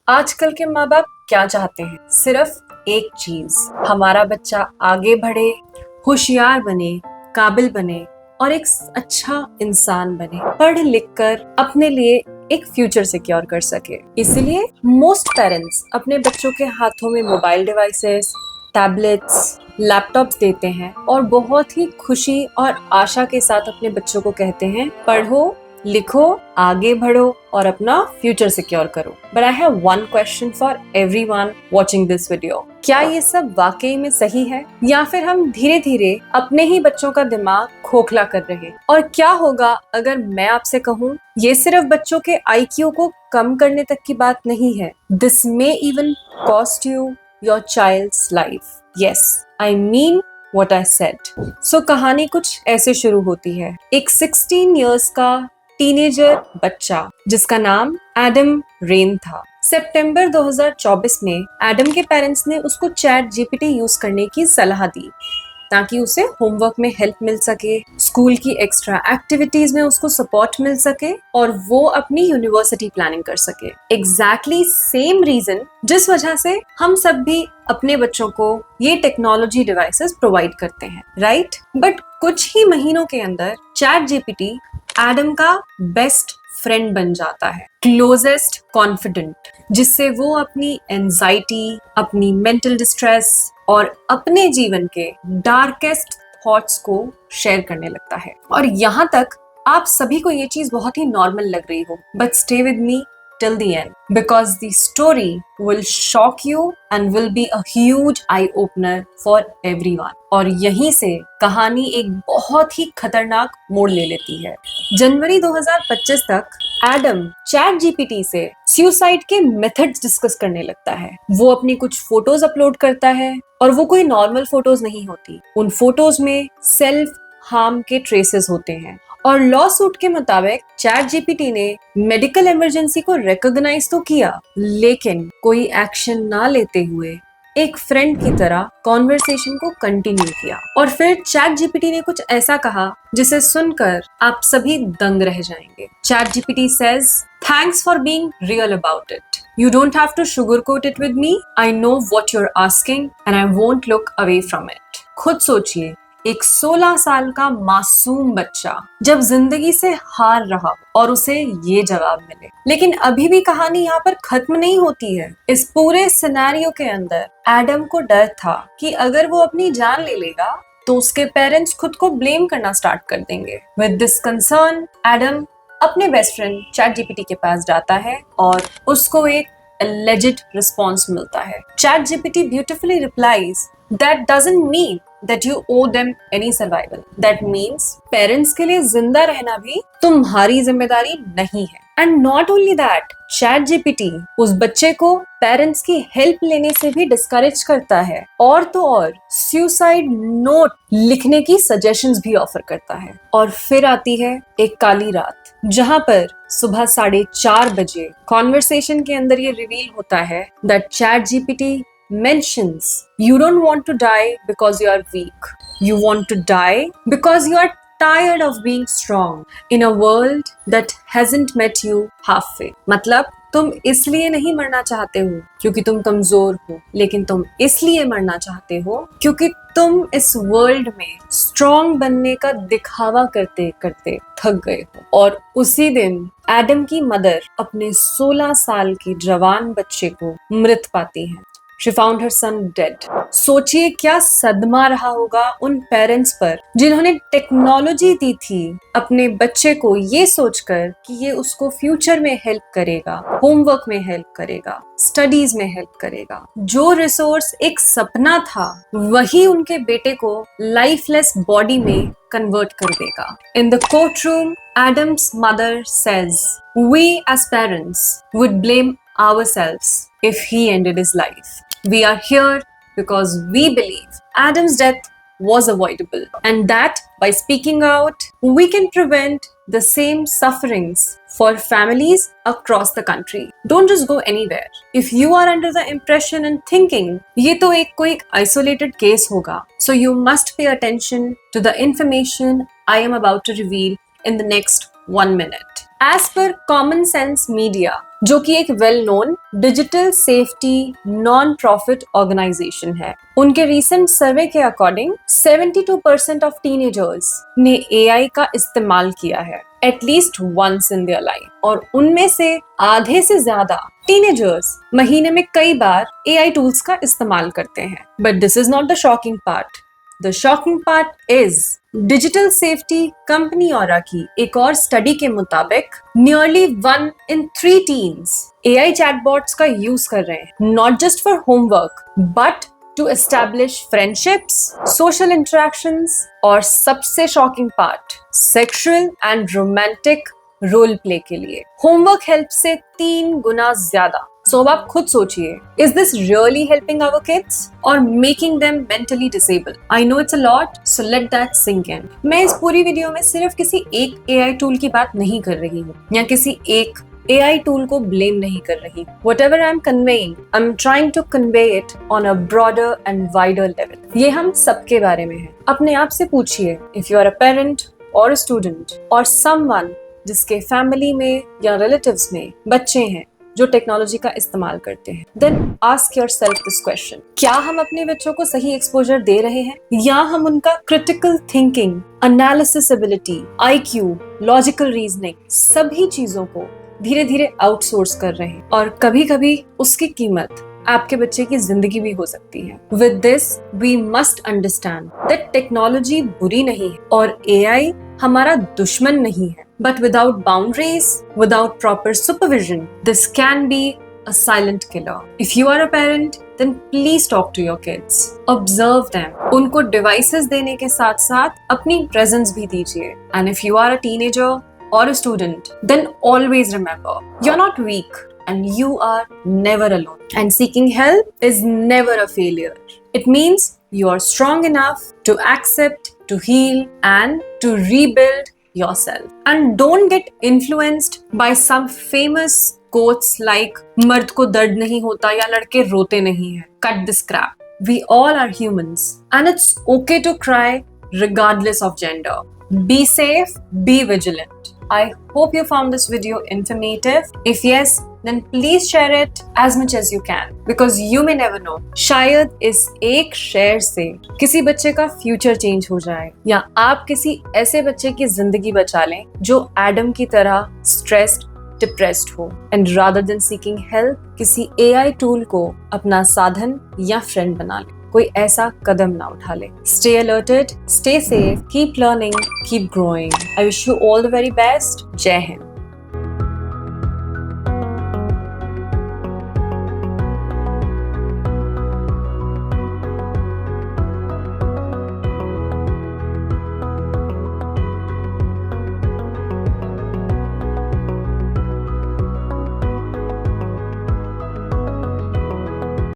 आजकल के माँ बाप क्या चाहते हैं? सिर्फ एक चीज, हमारा बच्चा आगे बढ़े, होशियार बने, काबिल बने और एक अच्छा इंसान बने, पढ़ लिख कर अपने लिए एक फ्यूचर सिक्योर कर सके। इसलिए मोस्ट पेरेंट्स अपने बच्चों के हाथों में मोबाइल डिवाइसेस, टैबलेट्स, लैपटॉप्स देते हैं और बहुत ही खुशी और आशा के साथ अपने बच्चों को कहते हैं, पढ़ो, लिखो, आगे बढ़ो और अपना फ्यूचर सिक्योर करो। But I have one question for everyone watching this video. क्या ये सब वाकई में सही है या फिर हम धीरे धीरे अपने ही बच्चों का दिमाग खोखला कर रहे हैं? और क्या होगा अगर मैं आपसे कहूँ, ये सिर्फ बच्चों के IQ को कम करने तक की बात नहीं है। This may even cost you your child's life. Yes, I mean what I said. So कहानी कुछ ऐसे शुरू होती है। एक 16 years का टीनेजर बच्चा जिसका नाम एडम रेन था। सितंबर 2024 में एडम के पेरेंट्स ने उसको चैट जीपीटी यूज करने की सलाह दी ताकि उसे होमवर्क में हेल्प मिल सके, स्कूल की एक्स्ट्रा एक्टिविटीज में उसको सपोर्ट मिल सके और वो अपनी यूनिवर्सिटी प्लानिंग कर सके। एग्जैक्टली सेम रीजन जिस वजह से हम सब भी अपने बच्चों को ये टेक्नोलॉजी डिवाइसेस प्रोवाइड करते हैं, राइट? बट कुछ ही महीनों के अंदर चैट जीपीटी एडम का बेस्ट फ्रेंड बन जाता है, क्लोजेस्ट कॉन्फिडेंट, जिससे वो अपनी एंजाइटी, अपनी मेंटल डिस्ट्रेस और अपने जीवन के डार्केस्ट थॉट्स को शेयर करने लगता है। और यहाँ तक आप सभी को ये चीज बहुत ही नॉर्मल लग रही हो, but stay with me till the end because the story will shock you and will be a huge eye opener for everyone। और यहीं से कहानी एक बहुत ही खतरनाक मोड़ ले लेती है। जनवरी 2025 तक एडम चैट जीपीटी से सुसाइड के मेथड्स डिस्कस करने लगता है। वो अपनी कुछ फोटोज अपलोड करता है और वो कोई नॉर्मल फोटोज नहीं होती। उन फोटोज में सेल्फ हार्म के ट्रेसेस होते हैं और लॉ सूट के मुताबिक चैट जीपीटी ने मेडिकल इमरजेंसी को रिकॉग्नाइज तो किया, लेकिन कोई एक्शन ना लेते हुए एक फ्रेंड की तरह कॉन्वर्सेशन को कंटिन्यू किया। और फिर चैट जीपीटी ने कुछ ऐसा कहा जिसे सुनकर आप सभी दंग रह जाएंगे। Chat GPT says, thanks for being real about it. You don't have to sugarcoat it with me. I know what you're asking and I won't look away from it। खुद सोचिए, एक 16 साल का मासूम बच्चा जब जिंदगी से हार रहा और उसे ये जवाब मिले। लेकिन अभी भी कहानी यहाँ पर खत्म नहीं होती है। इस पूरे सिनेरियो के अंदर एडम को डर था कि अगर वो अपनी जान ले लेगा तो उसके पेरेंट्स खुद को ब्लेम करना स्टार्ट कर देंगे। विद दिस कंसर्न एडम अपने बेस्ट फ्रेंड चैट जीपीटी के पास जाता है और उसको एक alleged response मिलता है। Chat GPT beautifully replies, that doesn't mean that you owe them any survival. That means parents के लिए जिंदा रहना भी तुम्हारी जिम्मेदारी नहीं है। And not only that, chat GPT उस बच्चे को पेरेंट्स की हेल्प लेने से भी डिस्करेज करता है और तो और सुसाइड नोट लिखने की सजेशंस भी ऑफर करता है। और फिर आती है एक काली रात जहां पर सुबह 4:30 बजे कॉन्वर्सेशन के अंदर ये रिवील होता है that chat GPT mentions you don't want to die because you are weak, you want to die because you are tired of being strong in a world that hasn't met you halfway। मतलब तुम इसलिए नहीं मरना चाहते हो क्योंकि तुम कमजोर हो, लेकिन तुम इसलिए मरना चाहते हो क्योंकि तुम इस वर्ल्ड में स्ट्रॉन्ग बनने का दिखावा करते करते थक गए हो। और उसी दिन एडम की मदर अपने 16 साल के जवान बच्चे को मृत पाती है। She found her son dead। सोचिए क्या सदमा रहा होगा उन पेरेंट्स पर जिन्होंने टेक्नोलॉजी दी थी अपने बच्चे को ये सोचकर कि ये उसको फ्यूचर में हेल्प करेगा, होमवर्क में हेल्प करेगा, स्टडीज में हेल्प करेगा। जो रिसोर्स एक सपना था वही उनके बेटे को लाइफलेस बॉडी में कन्वर्ट कर देगा। In the courtroom, Adam's mother says, we as parents would blame ourselves if he ended his life। We are here because we believe Adam's death was avoidable and that by speaking out, we can prevent the same sufferings for families across the country। Don't just go anywhere। If you are under the impression and thinking ये तो एक कोई isolated case होगा, so you must pay attention to the information I am about to reveal in the next 1 minute. As per Common Sense Media, जो कि एक well known digital safety non profit organisation है, उनके recent survey के according 72% of teenagers ने AI का इस्तेमाल किया है at least once in their life, और उनमें से आधे से ज्यादा टीनेजर्स महीने में कई बार एआई टूल्स का इस्तेमाल करते हैं. But this is not the shocking part. The shocking part is digital safety company Aura की एक और स्टडी के मुताबिक nearly 1 in 3 teens AI chatbots का यूज कर रहे हैं, not just for homework but to establish friendships, social interactions और सबसे shocking part sexual and romantic role play के लिए. होमवर्क हेल्प से 3 गुना ज्यादा. So अब आप खुद सोचिए, is this really helping our kids or making them mentally disabled? I know it's a lot, so let that sink in. मैं इस पूरी वीडियो में सिर्फ किसी एक AI टूल की बात नहीं कर रही हूँ या किसी एक AI टूल को ब्लेम नहीं कर रही. Whatever I'm conveying, I'm trying to convey it on a broader and wider level. ये हम सबके बारे में है. अपने आप से पूछिए, if you are a parent or a student or someone जिसके फैमिली में या रिलेटिव्स में बच्चे हैं जो टेक्नोलॉजी का इस्तेमाल करते हैं, then ask yourself this question: क्या हम अपने बच्चों को सही एक्सपोजर दे रहे हैं, या हम उनका critical thinking, analysis ability, IQ, logical reasoning, सभी चीजों को धीरे धीरे आउटसोर्स कर रहे हैं, और कभी कभी उसकी कीमत आपके बच्चे की जिंदगी भी हो सकती है. With this we must understand that technology बुरी नहीं है और AI हमारा दुश्मन नहीं है. But without boundaries, without proper supervision, this can be a silent killer. If you are a parent, then please talk to your kids. Observe them. उनको devices देने के साथ साथ अपनी presence भी दीजिए. And if you are a teenager or a student, then always remember, you're not weak and you are never alone. And seeking help is never a failure. It means you are strong enough to accept, to heal, and to rebuild yourself. And don't get influenced by some famous quotes like मर्द को दर्द नहीं होता या लड़के रोते नहीं हैं. Cut this crap. We all are humans and it's okay to cry regardless of gender. Be safe, be vigilant. I hope you found this video informative. If yes, then please share it as much as you can because you may never know. शायद इस एक share से किसी बच्चे का future change हो जाए या आप किसी ऐसे बच्चे की जिंदगी बचा लें जो एडम की तरह स्ट्रेस्ड, डिप्रेस्ड हो. And rather than seeking help, किसी AI टूल को अपना साधन या फ्रेंड बना ले. कोई ऐसा कदम ना उठा ले. Stay alerted, stay safe, keep learning, keep growing. I wish you all the very best. जय हिंद.